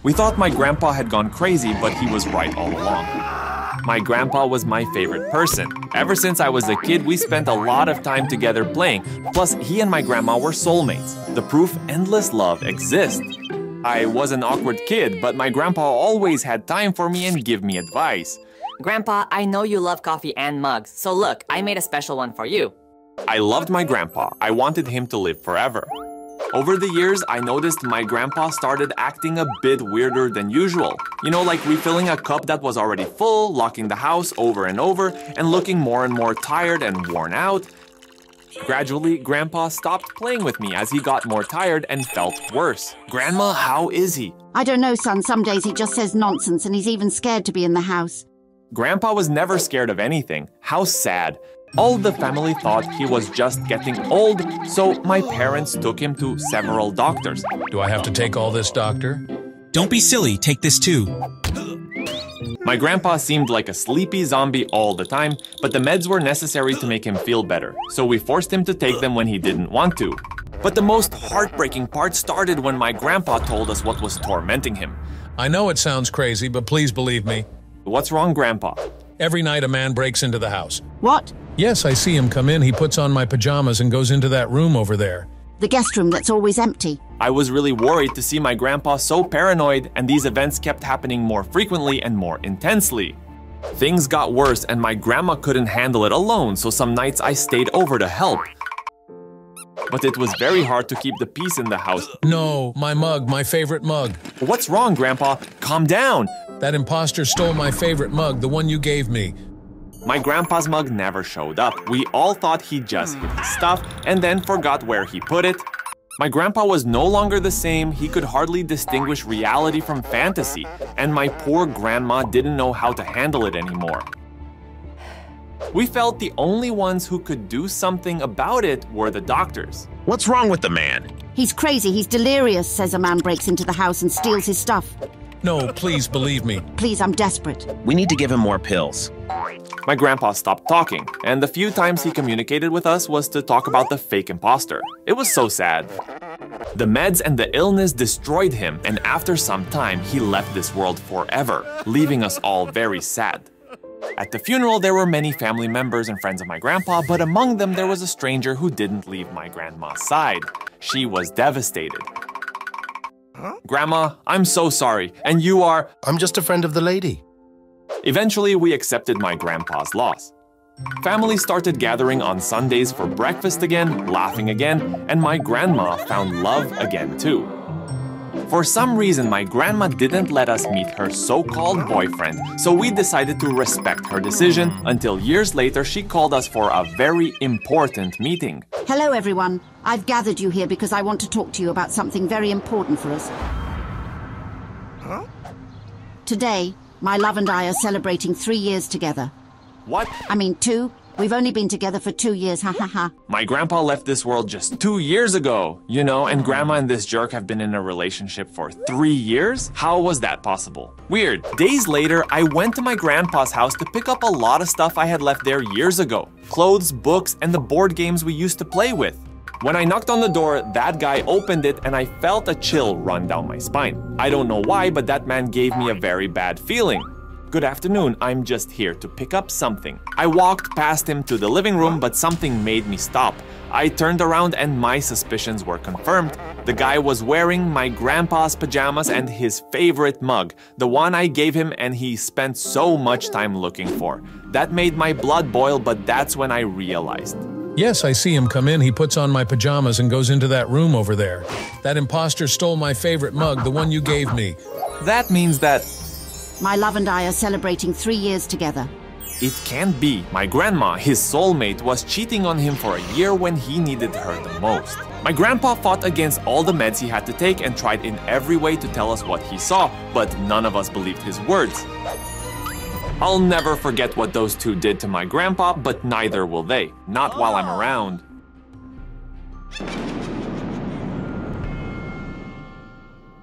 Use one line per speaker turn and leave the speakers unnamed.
We thought my grandpa had gone crazy, but he was right all along. My grandpa was my favorite person. Ever since I was a kid, we spent a lot of time together playing. Plus, he and my grandma were soulmates. The proof endless love exists. I was an awkward kid, but my grandpa always had time for me and give me advice.
Grandpa, I know you love coffee and mugs, so look, I made a special one for you.
I loved my grandpa. I wanted him to live forever. Over the years, I noticed my grandpa started acting a bit weirder than usual. You know, like refilling a cup that was already full, locking the house over and over, and looking more and more tired and worn out. Gradually, Grandpa stopped playing with me as he got more tired and felt worse. Grandma, how is he?
I don't know, son. Some days he just says nonsense and he's even scared to be in the house.
Grandpa was never scared of anything. How sad. All the family thought he was just getting old, so my parents took him to several doctors.
Do I have to take all this, doctor?
Don't be silly, take this too.
My grandpa seemed like a sleepy zombie all the time, but the meds were necessary to make him feel better, so we forced him to take them when he didn't want to. But the most heartbreaking part started when my grandpa told us what was tormenting him.
I know it sounds crazy, but please believe me.
What's wrong, Grandpa?
Every night a man breaks into the house.
What?
Yes, I see him come in, he puts on my pajamas and goes into that room over there.
The guest room that's always empty.
I was really worried to see my grandpa so paranoid, and these events kept happening more frequently and more intensely. Things got worse and my grandma couldn't handle it alone, so some nights I stayed over to help. But it was very hard to keep the peace in the house.
No, my mug, my favorite mug.
What's wrong, Grandpa? Calm down.
That imposter stole my favorite mug, the one you gave me.
My grandpa's mug never showed up. We all thought he just hid his stuff and then forgot where he put it. My grandpa was no longer the same. He could hardly distinguish reality from fantasy, and my poor grandma didn't know how to handle it anymore. We felt the only ones who could do something about it were the doctors.
What's wrong with the man?
He's crazy, he's delirious, says a man breaks into the house and steals his stuff.
No, please believe me.
Please, I'm desperate.
We need to give him more pills.
My grandpa stopped talking, and the few times he communicated with us was to talk about the fake imposter. It was so sad. The meds and the illness destroyed him, and after some time, he left this world forever, leaving us all very sad. At the funeral, there were many family members and friends of my grandpa, but among them there was a stranger who didn't leave my grandma's side. She was devastated. Grandma, I'm so sorry, and you are…
I'm just a friend of the lady.
Eventually, we accepted my grandpa's loss. Families started gathering on Sundays for breakfast again, laughing again, and my grandma found love again too. For some reason, my grandma didn't let us meet her so-called boyfriend, so we decided to respect her decision until years later she called us for a very important meeting.
Hello, everyone. I've gathered you here because I want to talk to you about something very important for us. Today, my love and I are celebrating 3 years together.
What?
I mean 2. We've only been together for 2 years, ha ha ha.
My grandpa left this world just 2 years ago, you know, and grandma and this jerk have been in a relationship for 3 years? How was that possible? Weird. Days later, I went to my grandpa's house to pick up a lot of stuff I had left there years ago. Clothes, books, and the board games we used to play with. When I knocked on the door, that guy opened it and I felt a chill run down my spine. I don't know why, but that man gave me a very bad feeling. Good afternoon, I'm just here to pick up something. I walked past him to the living room, but something made me stop. I turned around and my suspicions were confirmed. The guy was wearing my grandpa's pajamas and his favorite mug, the one I gave him and he spent so much time looking for. That made my blood boil, but that's when I realized.
Yes, I see him come in, he puts on my pajamas and goes into that room over there. That imposter stole my favorite mug, the one you gave me.
That means that…
My love and I are celebrating 3 years together.
It can't be. My grandma, his soulmate, was cheating on him for a year when he needed her the most. My grandpa fought against all the meds he had to take and tried in every way to tell us what he saw, but none of us believed his words. I'll never forget what those two did to my grandpa, but neither will they. Not while I'm around.